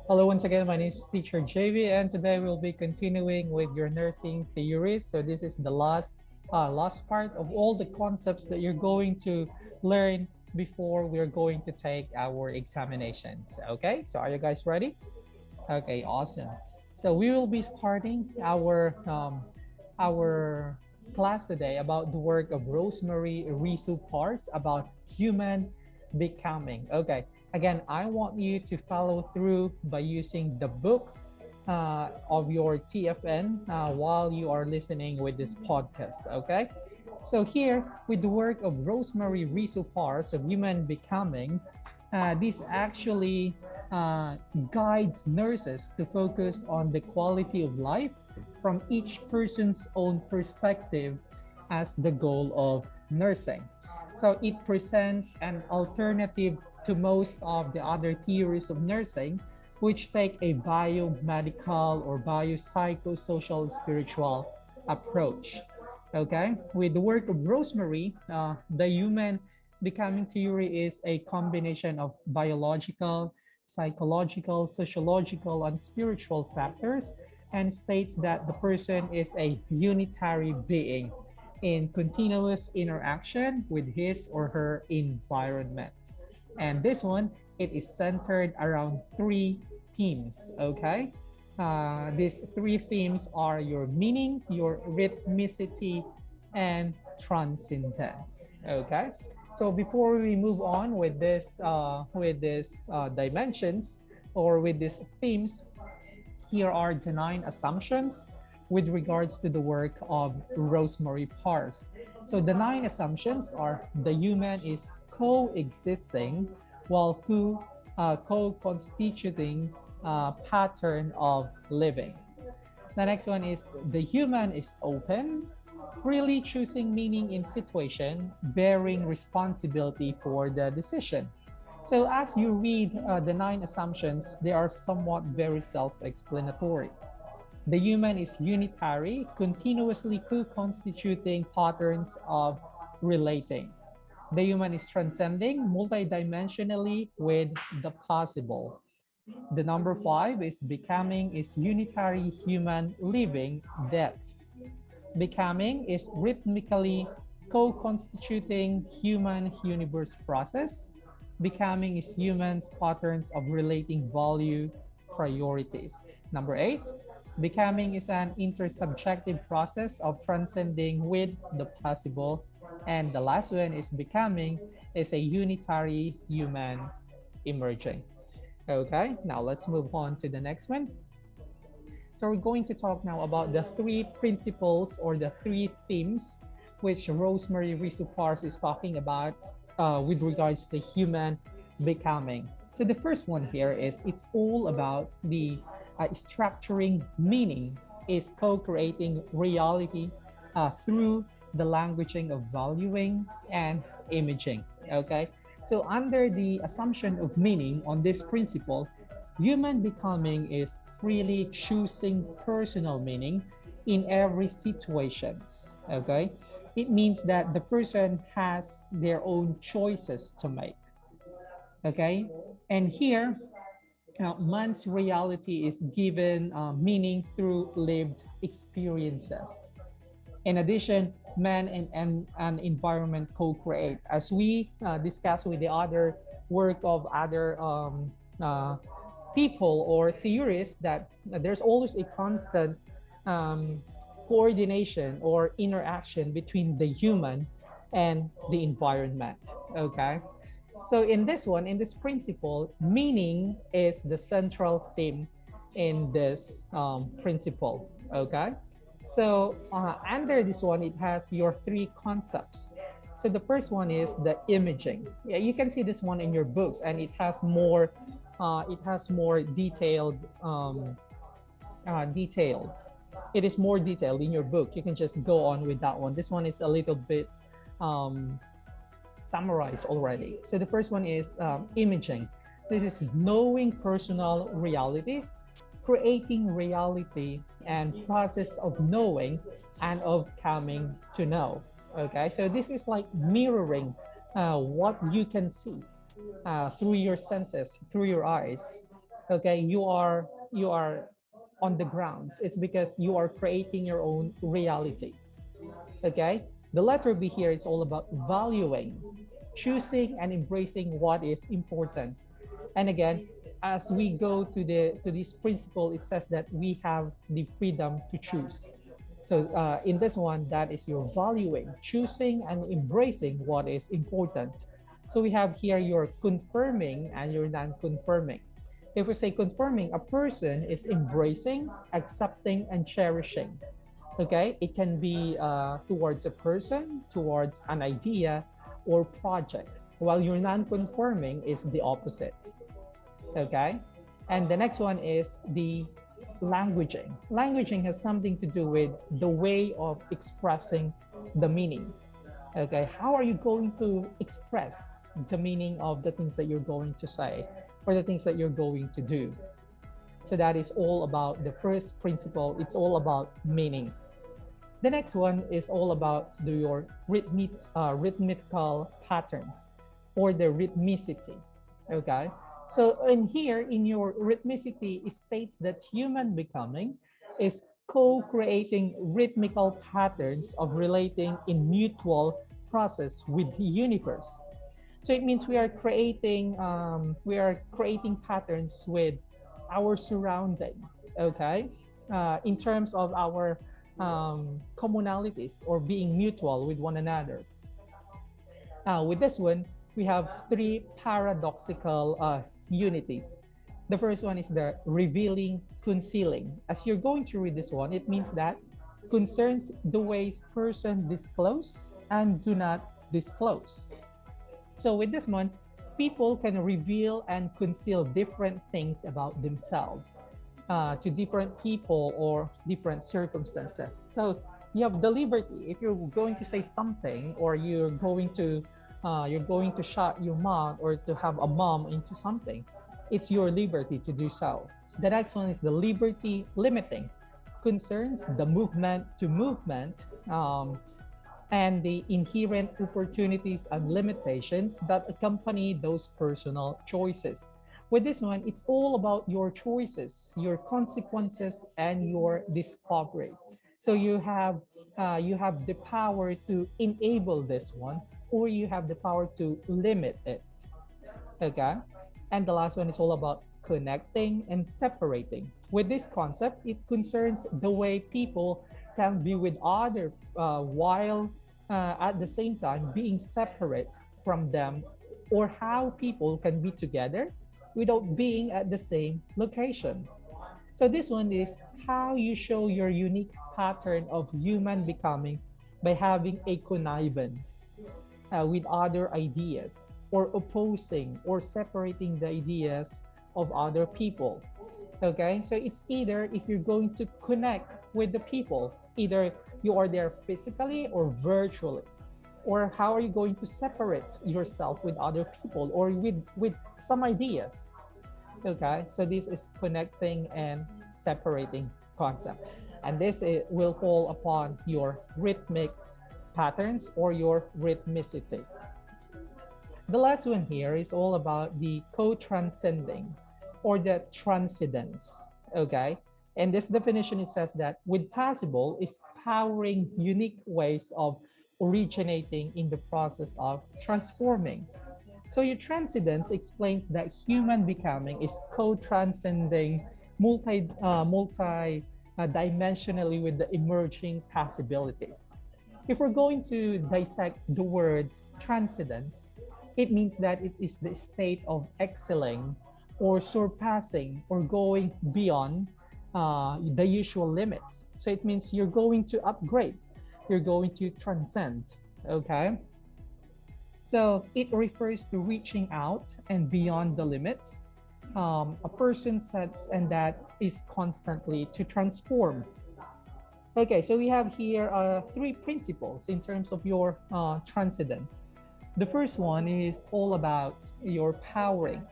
Hello, once again. My name is Teacher JV, and today we'll be continuing with your nursing theories. So this is the last part of all the concepts that you're going to learn before we're going to take our examinations. Okay, so are you guys ready? Okay, awesome. So we will be starting our class today about the work of Rosemary Risu Pars about human becoming. Okay, again, I want you to follow through by using the book of your TFN while you are listening with this podcast. Okay, so here with the work of Rosemary Risu Pars of human becoming, this actually guides nurses to focus on the quality of life from each person's own perspective as the goal of nursing. So it presents an alternative to most of the other theories of nursing, which take a biomedical or biopsychosocial spiritual approach. Okay, with the work of Rosemary, the human becoming theory is a combination of biological, psychological, sociological, and spiritual factors, and states that the person is a unitary being in continuous interaction with his or her environment. And this one, it is centered around three themes, okay? These three themes are your meaning, your rhythmicity, and transcendence, okay? So before we move on with this dimensions or with these themes, here are the 9 assumptions with regards to the work of Rosemary Pars. So the 9 assumptions are the human is coexisting while co-constituting pattern of living. The next one is the human is open, freely choosing meaning in situation, bearing responsibility for the decision. So as you read the 9 assumptions, they are somewhat very self-explanatory. The human is unitary, continuously co-constituting patterns of relating. The human is transcending multidimensionally with the possible. The number 5 is becoming is unitary human living death. Becoming is rhythmically co-constituting human universe process. Becoming is humans' patterns of relating value priorities. Number 8, becoming is an intersubjective process of transcending with the possible. And the last one is becoming is a unitary humans emerging. Okay, now let's move on to the next one. So we're going to talk now about the 3 principles or the 3 themes which Rosemary Risupars is talking about with regards to human becoming. So the first one here is it's all about the structuring meaning is co-creating reality through the languaging of valuing and imaging. Okay, so under the assumption of meaning on this principle, human becoming is freely choosing personal meaning in every situations. Okay, it means that the person has their own choices to make. Okay, and here man's reality is given meaning through lived experiences. In addition, man and environment co-create. As we discussed with the other work of other people or theorists, that there's always a constant um, coordination or interaction between the human and the environment. Okay. So in this one, in this principle, meaning is the central theme in this principle. Okay. So under this one, it has your 3 concepts. So the first one is the imaging. Yeah, you can see this one in your books, and it has more. It has more detailed. Detailed. It is more detailed in your book. You can just go on with that one. This one is a little bit um, summarized already. So the first one is imaging. This is knowing personal realities, creating reality, and process of knowing and of coming to know. Okay, so this is like mirroring what you can see through your senses, through your eyes. Okay, you are on the grounds. It's because you are creating your own reality. Okay, the letter B here is all about valuing, choosing and embracing what is important. And again, as we go to this principle, it says that we have the freedom to choose. So in this one, that is your valuing, choosing and embracing what is important. So we have here your confirming and your non-confirming. If we say confirming, a person is embracing, accepting, and cherishing. Okay, it can be towards a person, towards an idea, or project, while your non-conforming is the opposite. Okay, and the next one is the languaging. Languaging has something to do with the way of expressing the meaning. Okay, how are you going to express the meaning of the things that you're going to say or the things that you're going to do? So that is all about the first principle. It's all about meaning. The next one is all about your rhythmical patterns or the rhythmicity. Okay. So in here, in your rhythmicity, it states that human becoming is co-creating rhythmical patterns of relating in mutual process with the universe. So it means we are creating patterns with our surrounding. Okay, in terms of our commonalities or being mutual with one another. With this one, we have three paradoxical unities. The first one is the revealing, concealing. As you're going to read this one, it means that concerns the ways person disclose and do not disclose. So with this one, people can reveal and conceal different things about themselves to different people or different circumstances. So you have the liberty. If you're going to say something, or you're going to shut your mouth or to have a mom into something, it's your liberty to do so. The next one is the liberty limiting, concerns the movement to movement, and the inherent opportunities and limitations that accompany those personal choices. With this one, it's all about your choices, your consequences, and your discovery. So you have the power to enable this one, or you have the power to limit it. Okay. And the last one is all about connecting and separating. With this concept, it concerns the way people can be with other while at the same time being separate from them, or how people can be together without being at the same location. So this one is how you show your unique pattern of human becoming by having a connivance with other ideas, or opposing or separating the ideas of other people. Okay, so it's either if you're going to connect with the people, either you are there physically or virtually, or how are you going to separate yourself with other people or with some ideas. Okay, so this is connecting and separating concept, and this will fall upon your rhythmic patterns or your rhythmicity. The last one here is all about the co-transcending or the transcendence. Okay, and this definition, it says that with possible is powering unique ways of originating in the process of transforming. So your transcendence explains that human becoming is co-transcending multi dimensionally with the emerging possibilities. If we're going to dissect the word transcendence, it means that it is the state of excelling or surpassing or going beyond the usual limits. So it means you're going to upgrade, you're going to transcend. Okay. So it refers to reaching out and beyond the limits a person sets, and that is constantly to transform. Okay, so we have here three principles in terms of your transcendence. The first one is all about your powering.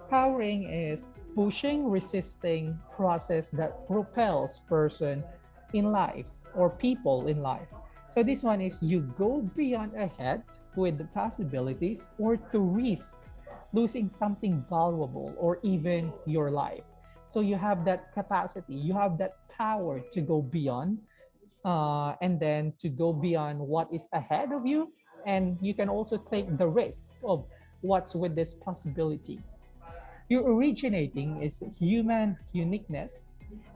Powering is pushing, resisting process that propels person in life or people in life. So this one is you go beyond ahead with the possibilities or to risk losing something valuable, or even your life. So you have that capacity, you have that power to go beyond, and then to go beyond what is ahead of you. And you can also take the risk of what's with this possibility. Your originating is human uniqueness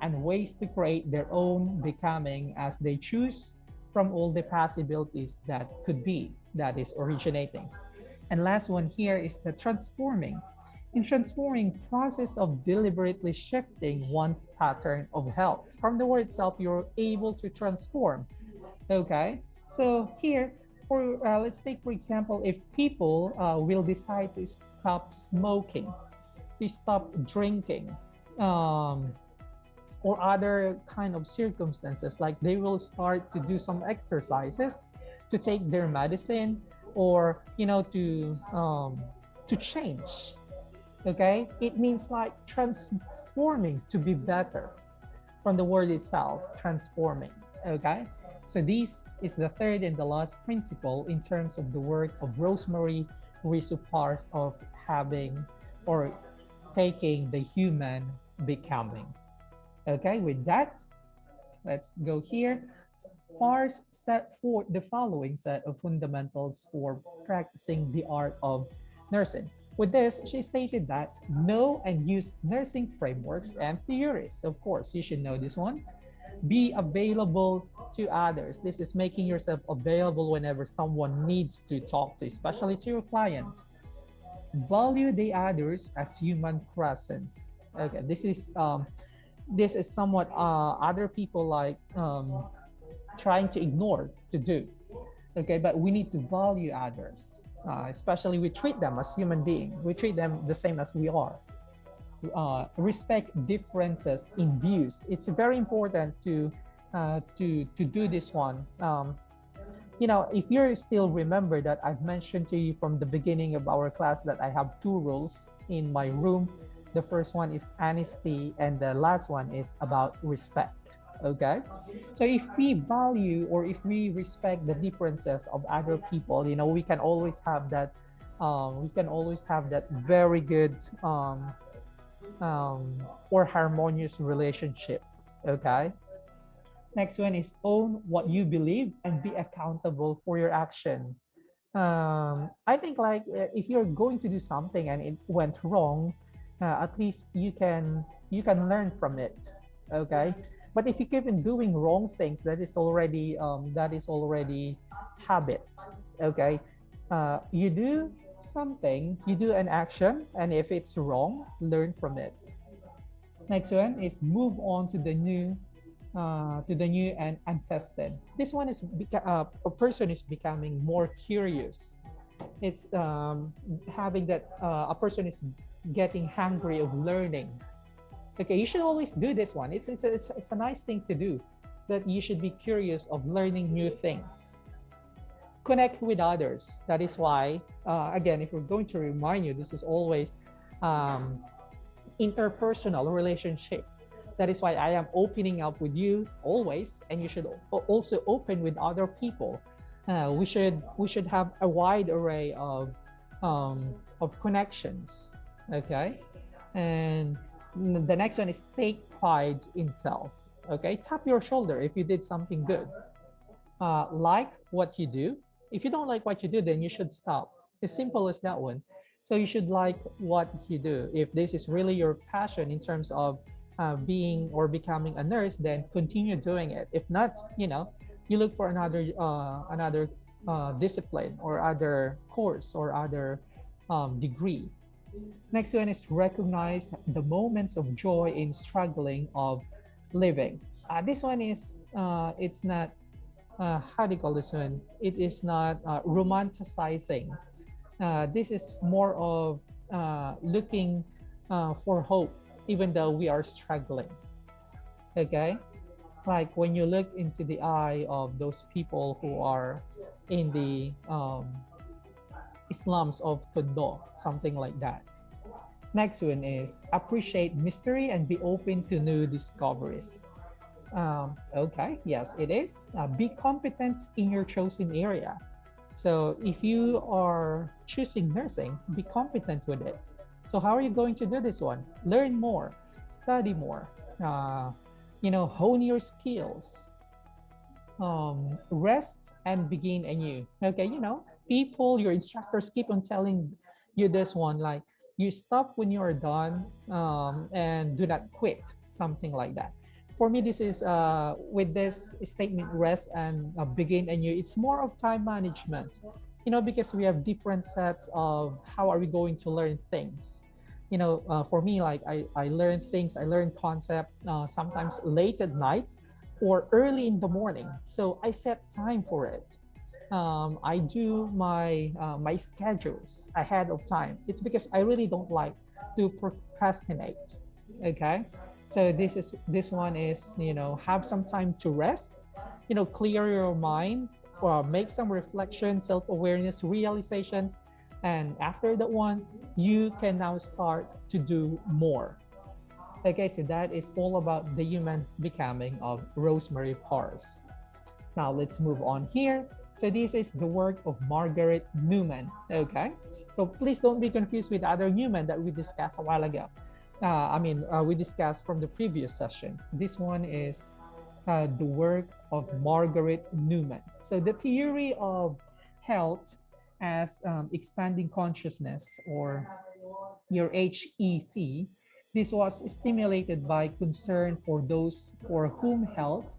and ways to create their own becoming as they choose from all the possibilities that could be, that is originating. And last one here is the transforming. In transforming process of deliberately shifting one's pattern of health. From the word itself, you're able to transform. Okay. So here, for let's take for example, if people will decide to stop smoking, to stop drinking, um, or other kind of circumstances, like they will start to do some exercises, to take their medicine, or to change. Okay, it means like transforming to be better, from the word itself, transforming. Okay, so this is the third and the last principle in terms of the work of Rosemary Risupars of having or taking the human becoming. Okay, with that, let's go here. Pars set forth the following set of fundamentals for practicing the art of nursing. With this, she stated that know and use nursing frameworks and theories. Of course, you should know this one. Be available to others. This is making yourself available whenever someone needs to talk to, especially to your clients. Value the others as human presence. Okay, this is somewhat other people like trying to ignore to do. Okay, but we need to value others, especially we treat them as human beings, we treat them the same as we are. Respect differences in views. It's very important to do this one. If you still remember that I've mentioned to you from the beginning of our class that I have two rules in my room. The first one is honesty, and the last one is about respect. Okay, so if we value or if we respect the differences of other people, we can always have that very good or harmonious relationship. Okay, next one is own what you believe and be accountable for your action. I think like if you're going to do something and it went wrong, at least you can learn from it. Okay, but if you keep on doing wrong things, that is already habit. Okay, you do an action, and if it's wrong, learn from it. Next one is move on to the new, and untested. This one is a person is becoming more curious. It's having that a person is getting hungry of learning. Okay, you should always do this one. It's a nice thing to do, that you should be curious of learning new things. Connect with others. That is why, again, if we're going to remind you, this is always interpersonal relationship. That is why I am opening up with you always, and you should also open with other people. We should have a wide array of connections. Okay, and the next one is take pride in self. Okay, tap your shoulder if you did something good. Like what you do. If you don't like what you do, then you should stop. As simple as that one. So you should like what you do. If this is really your passion in terms of being or becoming a nurse, then continue doing it. If not, you look for another discipline or other course or other degree. Next one is recognize the moments of joy in struggling of living. This one is it's not how do you call this one? It is not romanticizing. This is more of looking for hope, even though we are struggling. Okay, like when you look into the eye of those people who are in the slums of Tondo, something like that. Next one is appreciate mystery and be open to new discoveries. Okay, yes, it is. Be competent in your chosen area. So if you are choosing nursing, be competent with it. So how are you going to do this one? Learn more, study more, uh, hone your skills, rest and begin anew. Okay, people, your instructors keep on telling you this one, like you stop when you are done, and do not quit, something like that. For me, this is with this statement, rest and begin anew. It's more of time management, because we have different sets of how are we going to learn things. For me, like I learn things, I learn concept sometimes late at night or early in the morning. So I set time for it. I do my schedules ahead of time. It's because I really don't like to procrastinate. Okay, so this one is, have some time to rest. Clear your mind, or make some reflection, self-awareness, realizations, and after that one, you can now start to do more. Okay, so that is all about the human becoming of Rosemary Pars. Now let's move on here. So this is the work of Margaret Newman. Okay, so please don't be confused with other Newman that we discussed a while ago. We discussed from the previous sessions. This one is the work of Margaret Newman. So the theory of health as expanding consciousness, or your HEC, this was stimulated by concern for those for whom health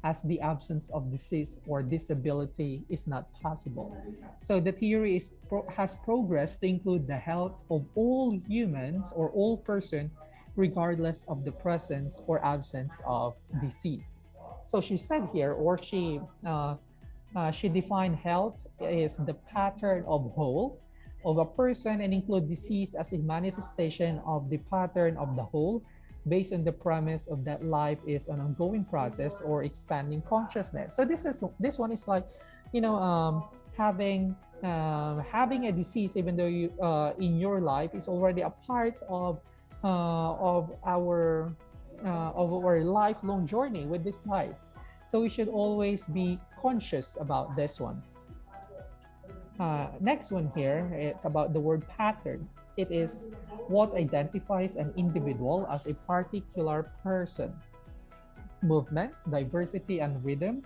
as the absence of disease or disability is not possible. So the theory has progressed to include the health of all humans or all person, regardless of the presence or absence of disease. So she said here, or she defined health is the pattern of whole of a person and include disease as a manifestation of the pattern of the whole, based on the premise of that life is an ongoing process or expanding consciousness. So this one is like, having a disease, even though you in your life is already a part of our lifelong journey with this life. So we should always be conscious about this one. Next one here, it's about the word pattern. It is what identifies an individual as a particular person. Movement, diversity, and rhythm.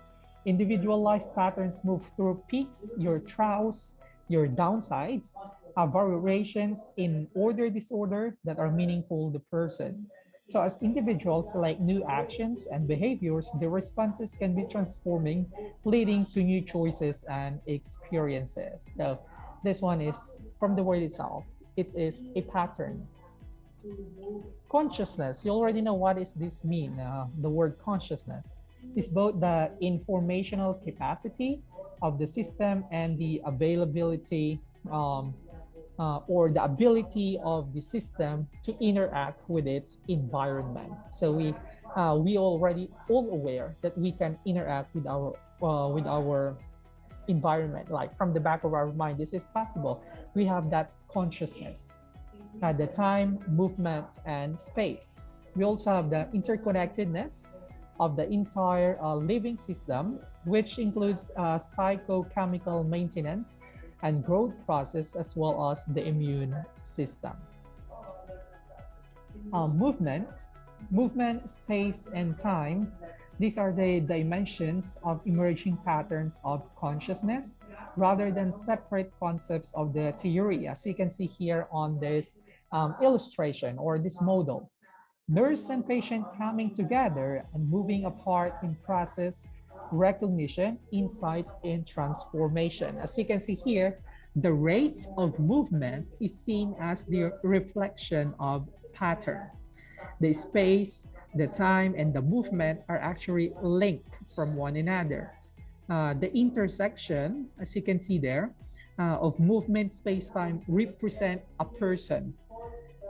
Individual life patterns move through peaks, your troughs, your downsides, variations in order disorder that are meaningful to the person. So as individuals select new actions and behaviors, the responses can be transforming, leading to new choices and experiences. So this one is from the word itself. It is a pattern. Consciousness, you already know what does this mean. The word consciousness is both the informational capacity of the system and the availability or the ability of the system to interact with its environment. So we already all aware that we can interact with our environment, like from the back of our mind. This is possible. We have that consciousness at the time, movement, and space. We also have the interconnectedness of the entire living system, which includes psychochemical maintenance and growth process, as well as the immune system. Movement, space, and time. These are the dimensions of emerging patterns of consciousness rather than separate concepts of the theory, as you can see here on this illustration or this model. Nurse and patient coming together and moving apart in process, recognition, insight, and transformation. As you can see here, the rate of movement is seen as the reflection of pattern. The space, the time, and the movement are actually linked from one another. The intersection, as you can see there, of movement, space, time represent a person.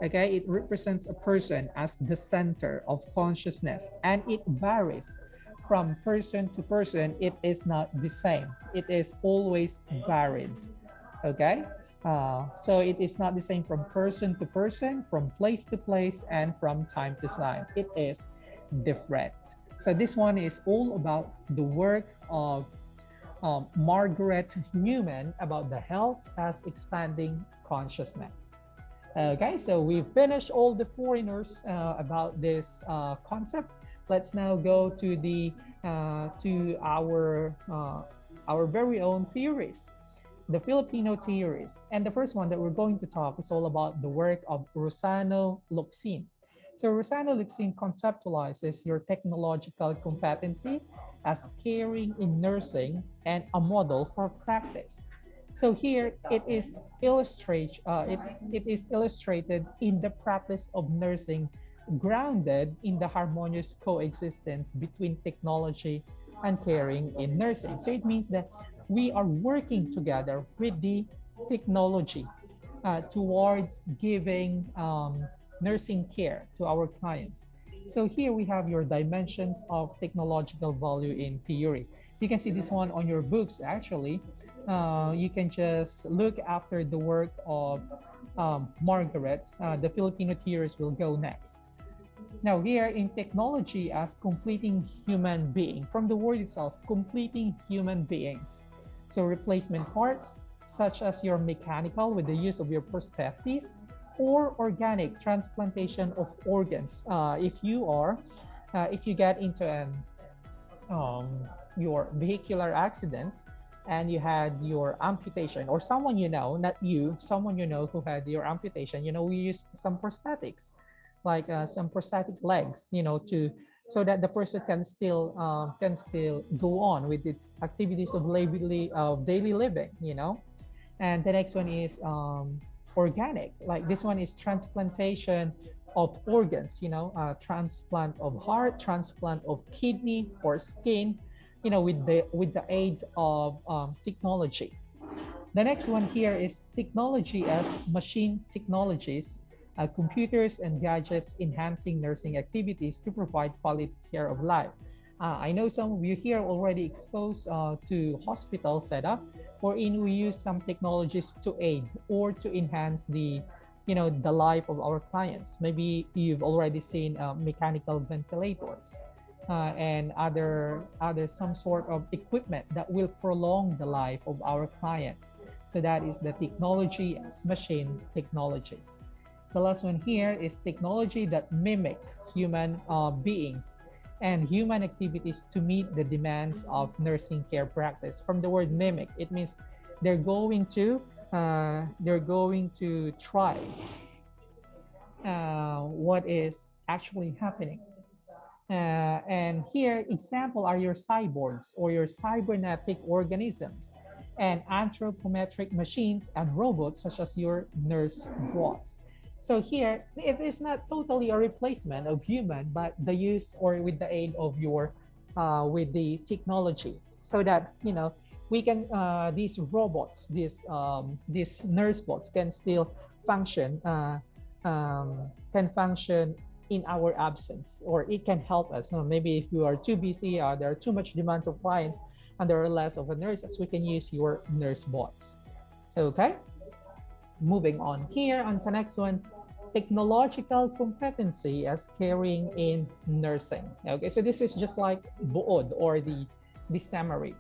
Okay, it represents a person as the center of consciousness, and it varies from person to person. It is not the same. It is always varied. Okay, so it is not the same from person to person, from place to place, and from time to time. It is different. So this one is all about the work of Margaret Newman about the health as expanding consciousness. Okay, so we've finished all the foreigners about this concept. Let's now go to the to our very own theories, the Filipino theories. And the first one that we're going to talk is all about the work of Rosano Luxin. So Rosano Luxin conceptualizes your technological competency as caring in nursing and a model for practice. So here it is illustrated in the practice of nursing grounded in the harmonious coexistence between technology and caring in nursing. So it means that we are working together with the technology towards giving nursing care to our clients. So here we have your dimensions of technological value in theory. You can see this one on your books actually. You can just look after the work of Margaret. The Filipino theorists will go next. Now here in technology as completing human being, from the word itself, completing human beings. So replacement parts, such as your mechanical with the use of your prostheses, or organic transplantation of organs. If you get into um, your vehicular accident and you had your amputation, or someone you know, not you, someone you know who had your amputation, we use some prosthetics, like some prosthetic legs, to so that the person can still go on with its activities of daily living, And the next one is organic. Like this one is transplantation of organs, transplant of heart, transplant of kidney or skin, with the aid of technology. The next one here is technology as machine technologies, computers and gadgets enhancing nursing activities to provide quality care of life. I know some of you here already exposed to hospital setup, wherein we use some technologies to aid or to enhance the life of our clients. Maybe you've already seen mechanical ventilators and other some sort of equipment that will prolong the life of our client. So that is the technology as machine technologies. The last one here is technology that mimic human beings and human activities to meet the demands of nursing care practice. From the word mimic, it means they're going to try what is actually happening. And here, example are your cyborgs or your cybernetic organisms and anthropometric machines and robots such as your nurse bots. So here, it is not totally a replacement of human, but the use or with the aid of your, with the technology, so that we can these robots, these nurse bots can still function, can function in our absence, or it can help us. Maybe if you are too busy, there are too much demands of clients, and there are less of a nurses, we can use your nurse bots. Okay. Moving on here on the next one, technological competency as caring in nursing. Okay, so this is just like buod or the summary.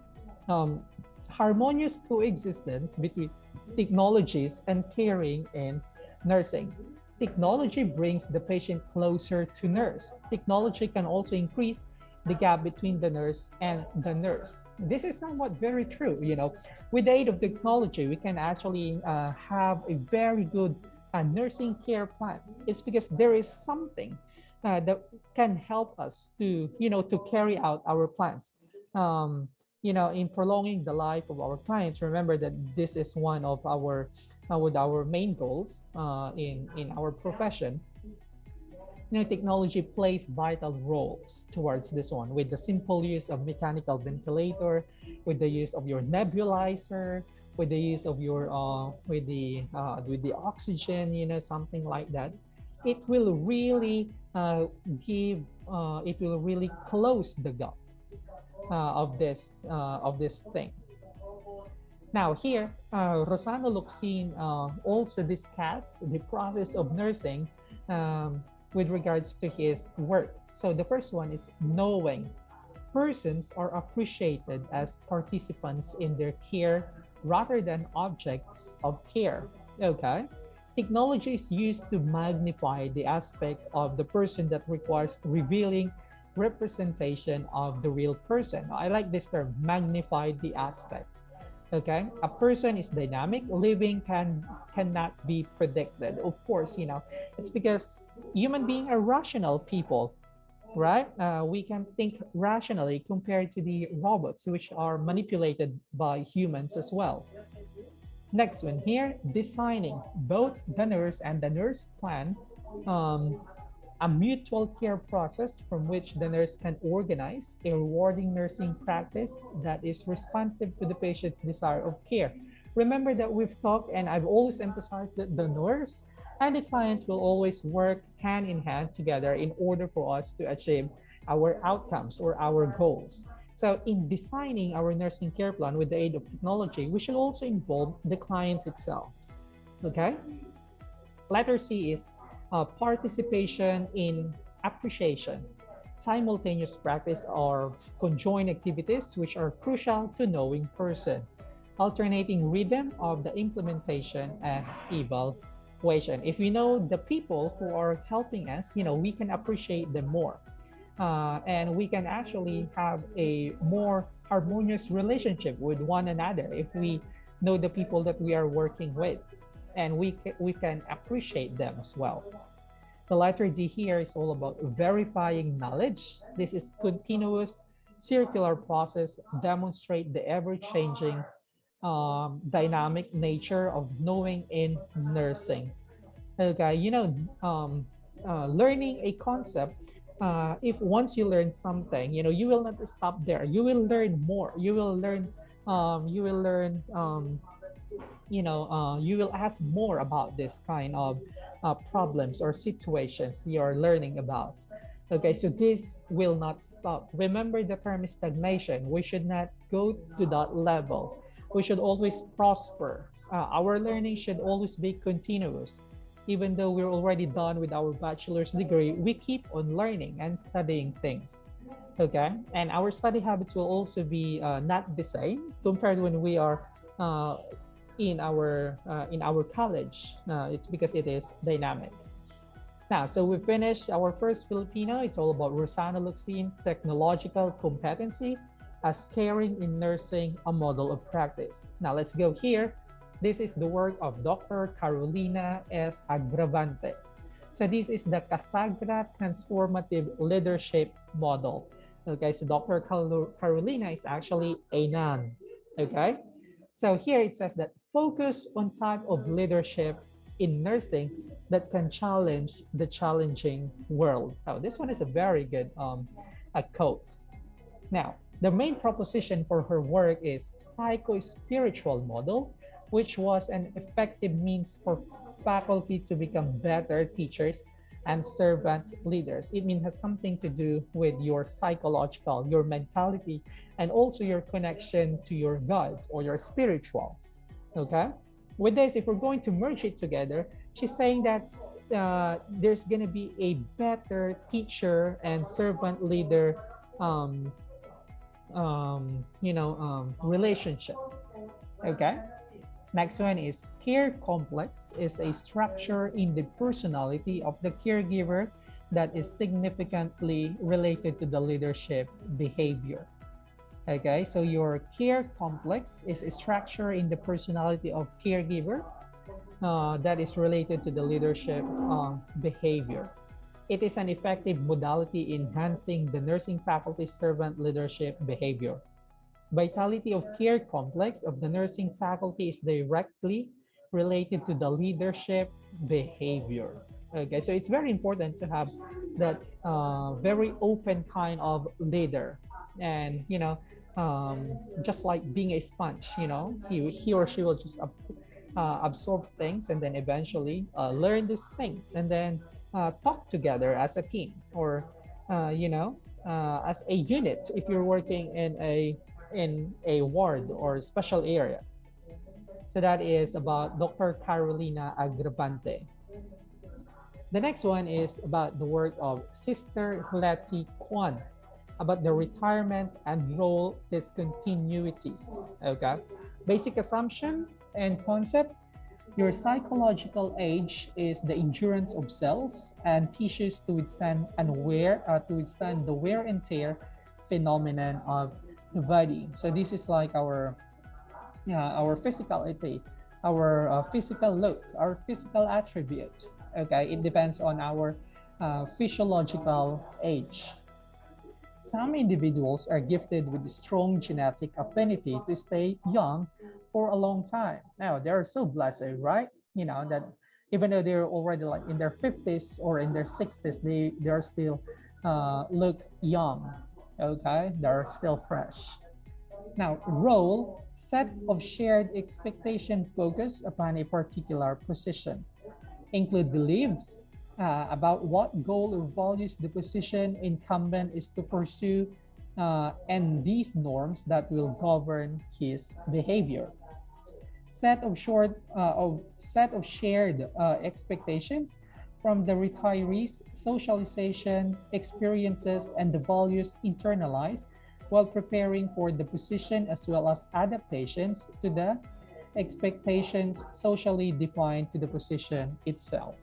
Harmonious coexistence between technologies and caring in nursing. Technology brings the patient closer to nurse. Technology can also increase the gap between the nurse and the nurse. This is somewhat very true. With the aid of technology, we can actually have a very good nursing care plan. It's because there is something that can help us to carry out our plans. In prolonging the life of our clients. Remember that this is one of our main goals in our profession. Technology plays vital roles towards this one, with the simple use of mechanical ventilator, with the use of your nebulizer, with the use of your with the oxygen, something like that. It will really it will really close the gap of these things. Now here, Rosano Luxin also discussed the process of nursing with regards to his work. So the first one is knowing. persons are appreciated as participants in their care rather than objects of care. Okay? Technology is used to magnify the aspect of the person that requires revealing representation of the real person. I like this term, magnify the aspect. Okay, a person is dynamic, living cannot be predicted. Of course, it's because human beings are rational people, right? We can think rationally compared to the robots, which are manipulated by humans as well. Next one here, designing. Both the nurse and the nurse plan um, a mutual care process from which the nurse can organize a rewarding nursing practice that is responsive to the patient's desire of care. Remember that we've talked, and I've always emphasized that the nurse and the client will always work hand in hand together in order for us to achieve our outcomes or our goals. So, in designing our nursing care plan with the aid of technology, we should also involve the client itself. Okay? Letter C is participation in appreciation, simultaneous practice of conjoined activities which are crucial to knowing person, alternating rhythm of the implementation and evaluation. If we know the people who are helping us, we can appreciate them more. And we can actually have a more harmonious relationship with one another if we know the people that we are working with, and we can appreciate them as well. The letter D here is all about verifying knowledge. This is continuous circular process, demonstrate the ever-changing dynamic nature of knowing in nursing. Okay, learning a concept, if once you learn something, you will not stop there. You will learn more. You will ask more about this kind of problems or situations you're learning about. Okay, so this will not stop. Remember, the term is stagnation. We should not go to that level. We should always prosper. Our learning should always be continuous. Even though we're already done with our bachelor's degree, we keep on learning and studying things. Okay, and our study habits will also be not the same compared when we are in our college. It's because it is dynamic. Now, so we finished our first Filipino. It's all about Rosana Luxin, technological competency as caring in nursing, a model of practice. Now, let's go here. This is the work of Dr. Carolina S. Agravante. So this is the Casagra Transformative Leadership Model. Okay, so Dr. Carolina is actually a nun. Okay, so here it says that focus on type of leadership in nursing that can challenge the challenging world. Oh, this one is a very good a quote. Now, the main proposition for her work is psycho-spiritual model, which was an effective means for faculty to become better teachers and servant leaders. It means has something to do with your psychological, your mentality, and also your connection to your God or your spiritual. Okay? With this, if we're going to merge it together, she's saying that there's going to be a better teacher and servant leader relationship. Okay? Next one is care complex is a structure in the personality of the caregiver that is significantly related to the leadership behavior. Okay, so your care complex is a structure in the personality of caregiver that is related to the leadership behavior. It is an effective modality enhancing the nursing faculty's servant leadership behavior. Vitality of care complex of the nursing faculty is directly related to the leadership behavior. Okay, so it's very important to have that very open kind of leader, and just like being a sponge, he or she will just absorb things and then eventually learn these things and then talk together as a team or as a unit if you're working in a ward or special area. So that is about Dr. Carolina Agravante. The next one is about the work of Sister Letty Kwan. about the retirement and role discontinuities. Okay. Basic assumption and concept. Your psychological age is the endurance of cells and tissues to withstand the wear and tear phenomenon of the body. So this is like our, yeah, our physicality, our physical look, our physical attribute. Okay, it depends on our physiological age. Some individuals are gifted with strong genetic affinity to stay young for a long time. Now, they're so blessed, right? You know, that even though they're already like in their 50s or in their 60s, they're still look young, okay? They're still fresh. Now, role, set of shared expectation focus upon a particular position, include beliefs about what goal or values the position incumbent is to pursue, and these norms that will govern his behavior. Set of shared expectations from the retirees, socialization, experiences, and the values internalized while preparing for the position as well as adaptations to the expectations socially defined to the position itself.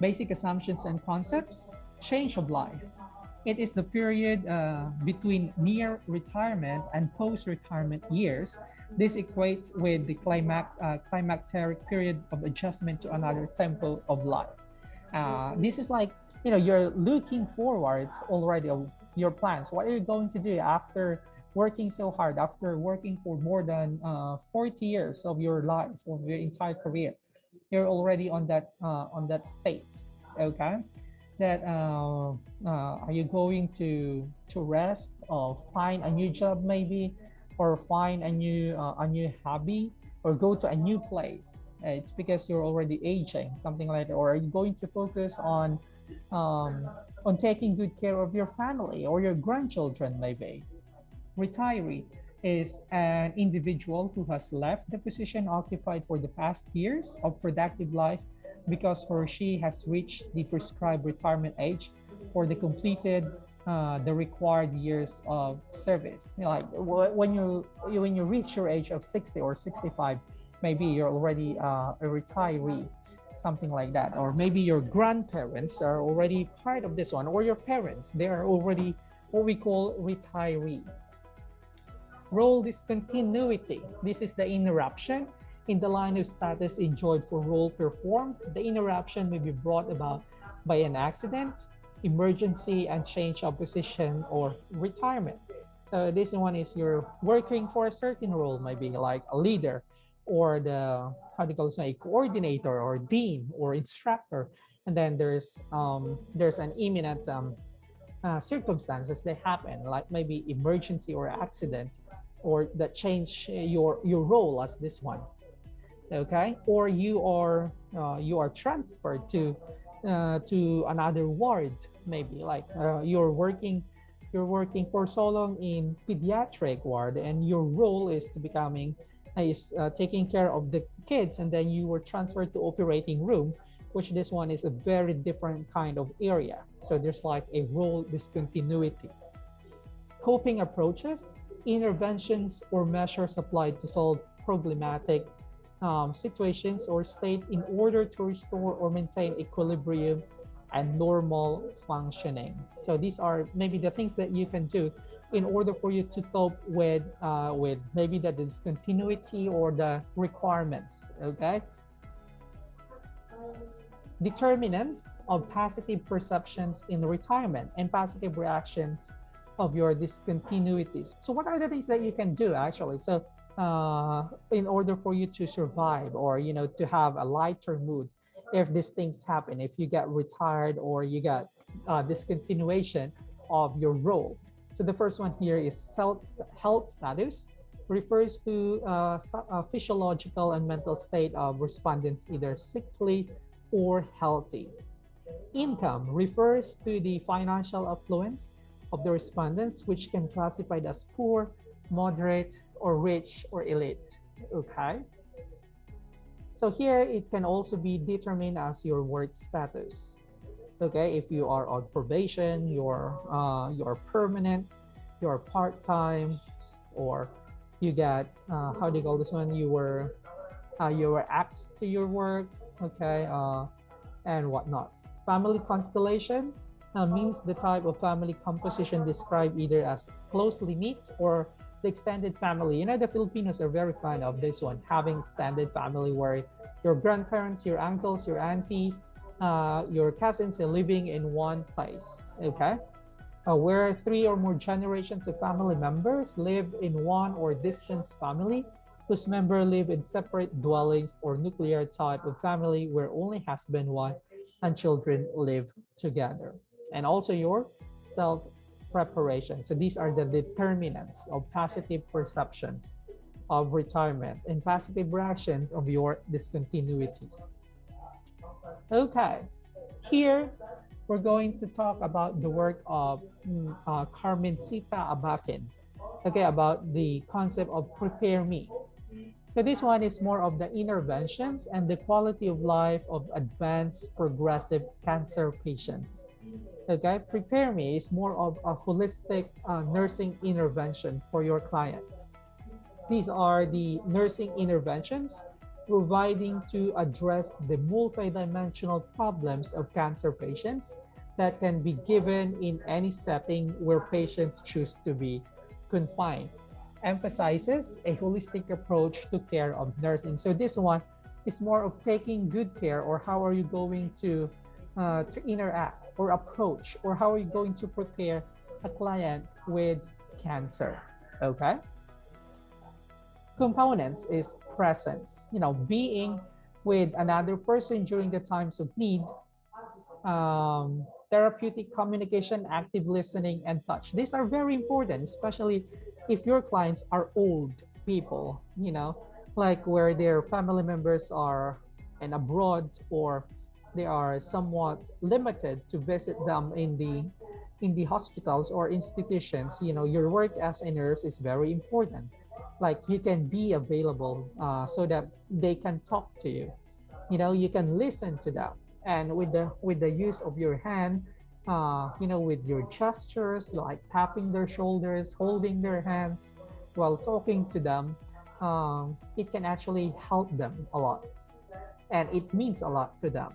Basic assumptions and concepts. Change of life. It is the period between near retirement and post-retirement years. This equates with the climacteric period of adjustment to another tempo of life. This is like, you know, you're looking forward already of your plans. What are you going to do after working so hard, after working for more than 40 years of your life, of your entire career? You're already on that state, okay? That are you going to rest or find a new job maybe, or find a new hobby, or go to a new place? It's because you're already aging, something like that. Or are you going to focus um, on taking good care of your family or your grandchildren maybe? Retiree is an individual who has left the position occupied for the past years of productive life because he or she has reached the prescribed retirement age or the completed the required years of service. You know, like when you reach your age of 60 or 65, maybe you're already a retiree, something like that. Or maybe your grandparents are already part of this one, or your parents, they are already what we call retiree. Role discontinuity. This is the interruption in the line of status enjoyed for role performed. The interruption may be brought about by an accident, emergency, and change of position or retirement. So this one is you're working for a certain role, maybe like a leader or the, how do you call it, a coordinator or dean or instructor. And then there's an imminent circumstances that happen, like maybe emergency or accident, or that change your role as this one. Okay, or you are transferred to another ward, maybe like you're working for so long in pediatric ward, and your role is to becoming is taking care of the kids, and then you were transferred to operating room, which this one is a very different kind of area. So there's like a role discontinuity. Coping approaches, interventions or measures applied to solve problematic situations or state in order to restore or maintain equilibrium and normal functioning. So these are maybe the things that you can do in order for you to cope with maybe the discontinuity or the requirements. Okay. Determinants of positive perceptions in retirement and positive reactions of your discontinuities. So what are the things that you can do actually? So in order for you to survive, or to have a lighter mood if these things happen, if you get retired or you get discontinuation of your role. So the first one here is health status, refers to a physiological and mental state of respondents, either sickly or healthy. Income refers to the financial affluence of the respondents, which can be classified as poor, moderate, or rich, or elite. Okay. So here it can also be determined as your work status. Okay, if you are on probation, you're permanent, you're part-time, or you got how do you call this one? You were axed to your work, okay, and whatnot. Family constellation means the type of family composition described either as closely knit or the extended family. You know, the Filipinos are very fond of this one, having extended family where your grandparents, your uncles, your aunties, your cousins are living in one place, okay? Where three or more generations of family members live in one or distant family, whose members live in separate dwellings, or nuclear type of family where only husband, wife, and children live together. And also your self preparation. So these are the determinants of positive perceptions of retirement and positive reactions of your discontinuities. Okay, here we're going to talk about the work of Carmencita Abakin. Okay, about the concept of prepare me. So this one is more of the interventions and the quality of life of advanced progressive cancer patients. Okay, prepare me is more of a holistic nursing intervention for your client. These are the nursing interventions providing to address the multidimensional problems of cancer patients that can be given in any setting where patients choose to be confined. Emphasizes a holistic approach to care of nursing. So this one is more of taking good care, or how are you going to interact or approach, or how are you going to prepare a client with cancer. Okay. Components is presence, you know, being with another person during the times of need, therapeutic communication, active listening, and touch. These are very important, especially if your clients are old people, you know, like where their family members are and abroad, or they are somewhat limited to visit them in the hospitals or institutions. You know, your work as a nurse is very important. Like you can be available so that they can talk to you. You know, you can listen to them, and with the use of your hand, you know, with your gestures like tapping their shoulders, holding their hands while talking to them, it can actually help them a lot, and it means a lot to them.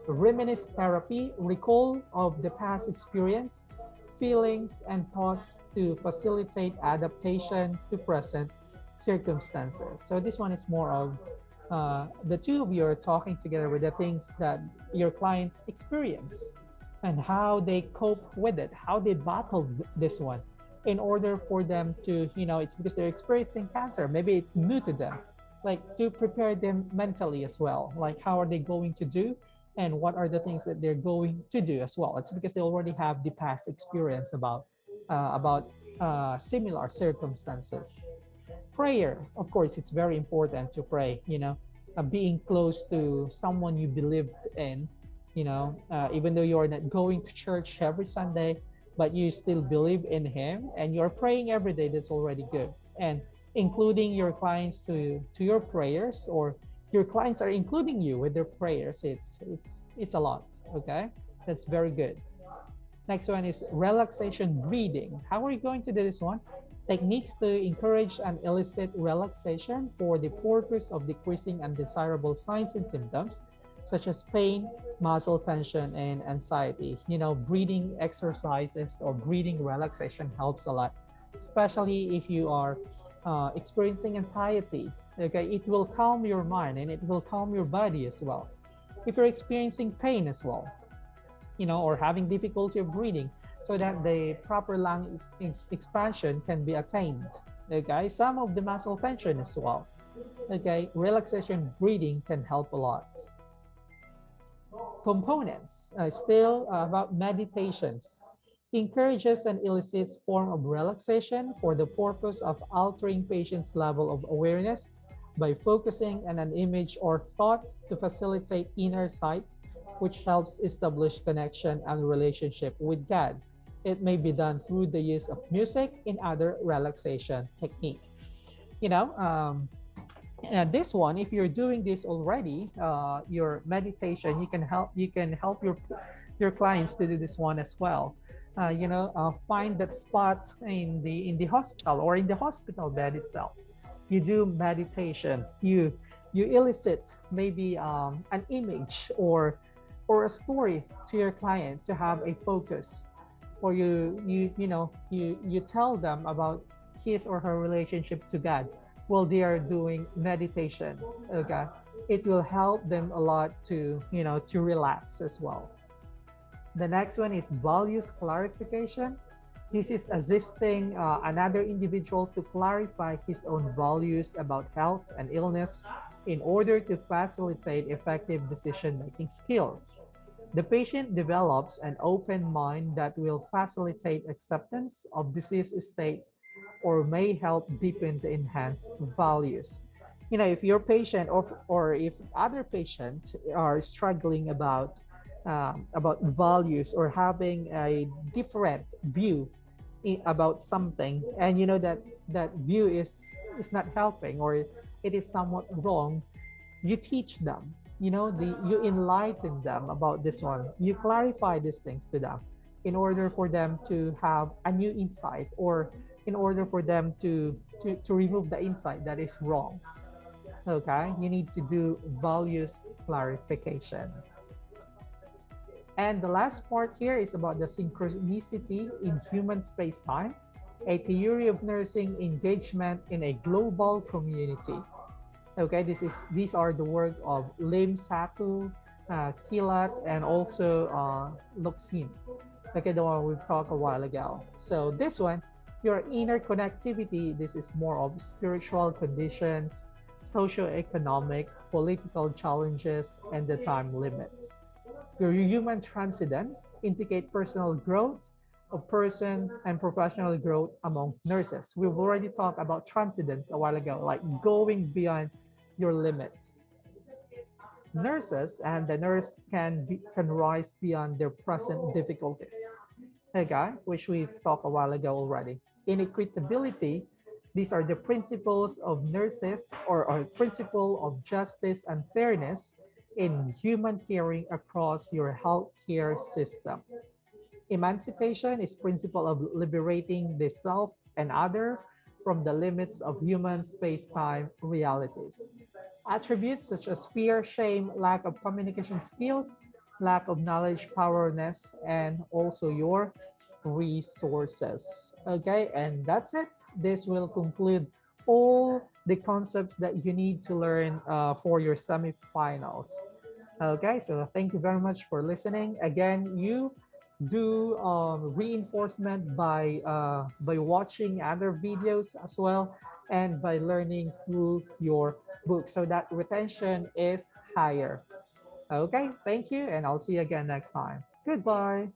Reminisce therapy, recall of the past experience, feelings, and thoughts to facilitate adaptation to present circumstances. So this one is more of the two of you are talking together with the things that your clients experience and how they cope with it, how they battled this one in order for them to, you know, it's because they're experiencing cancer. Maybe it's new to them, like to prepare them mentally as well. Like how are they going to do, and what are the things that they're going to do as well. It's because they already have the past experience about similar circumstances. Prayer, of course, it's very important to pray. You know, being close to someone you believed in. You know, even though you are not going to church every Sunday, but you still believe in Him and you're praying every day. That's already good. And including your clients to your prayers, or your clients are including you with their prayers, it's a lot. Okay, that's very good. Next one is relaxation breathing. How are you going to do this one? Techniques to encourage and elicit relaxation for the purpose of decreasing undesirable signs and symptoms such as pain, muscle tension, and anxiety. You know, breathing exercises or breathing relaxation helps a lot, especially if you are experiencing anxiety. Okay, it will calm your mind and it will calm your body as well. If you're experiencing pain as well, you know, or having difficulty of breathing, so that the proper lung expansion can be attained. Okay, some of the muscle tension as well. Okay, relaxation breathing can help a lot. Components, still about meditations. Encourages and elicits form of relaxation for the purpose of altering patient's level of awareness by focusing on an image or thought to facilitate inner sight, which helps establish connection and relationship with God. It may be done through the use of music and other relaxation technique. You know, And this one, if you're doing this already, your meditation, you can help your clients to do this one as well. Find that spot in the hospital or in the hospital bed itself. You do meditation. You elicit maybe an image or a story to your client to have a focus, or you tell them about his or her relationship to God while they are doing meditation. Okay, it will help them a lot to relax as well. The next one is values clarification. This is assisting another individual to clarify his own values about health and illness in order to facilitate effective decision making skills. The patient develops an open mind that will facilitate acceptance of disease state or may help deepen the enhanced values. If your patient or if other patients are struggling about values or having a different view about something, and you know that that view is not helping or it is somewhat wrong, you teach them, you enlighten them about this one, you clarify these things to them in order for them to have a new insight, or in order for them to remove the insight that is wrong. Okay, you need to do values clarification. And the last part here is about the synchronicity in human space-time, a theory of nursing engagement in a global community. Okay, these are the work of Lim Satu, Kilat, and also Luxin. Okay, the one we've talked a while ago. So this one, your inner connectivity, this is more of spiritual conditions, socio-economic, political challenges, and the time limit. Your human transcendence indicate personal growth of person and professional growth among nurses. We've already talked about transcendence a while ago, like going beyond your limit. Nurses and the nurse can rise beyond their present difficulties. Okay, which we've talked a while ago already. Inequitability, these are the principles of nurses or principle of justice and fairness in human caring across your healthcare system. Emancipation is principle of liberating the self and other from the limits of human space-time realities. Attributes such as fear, shame, lack of communication skills, lack of knowledge, powerlessness, and also your resources. Okay, and that's it. This will conclude all the concepts that you need to learn for your semifinals. Okay, so thank you very much for listening. Again, you do reinforcement by watching other videos as well, and by learning through your book, so that retention is higher. Okay, thank you, and I'll see you again next time. Goodbye.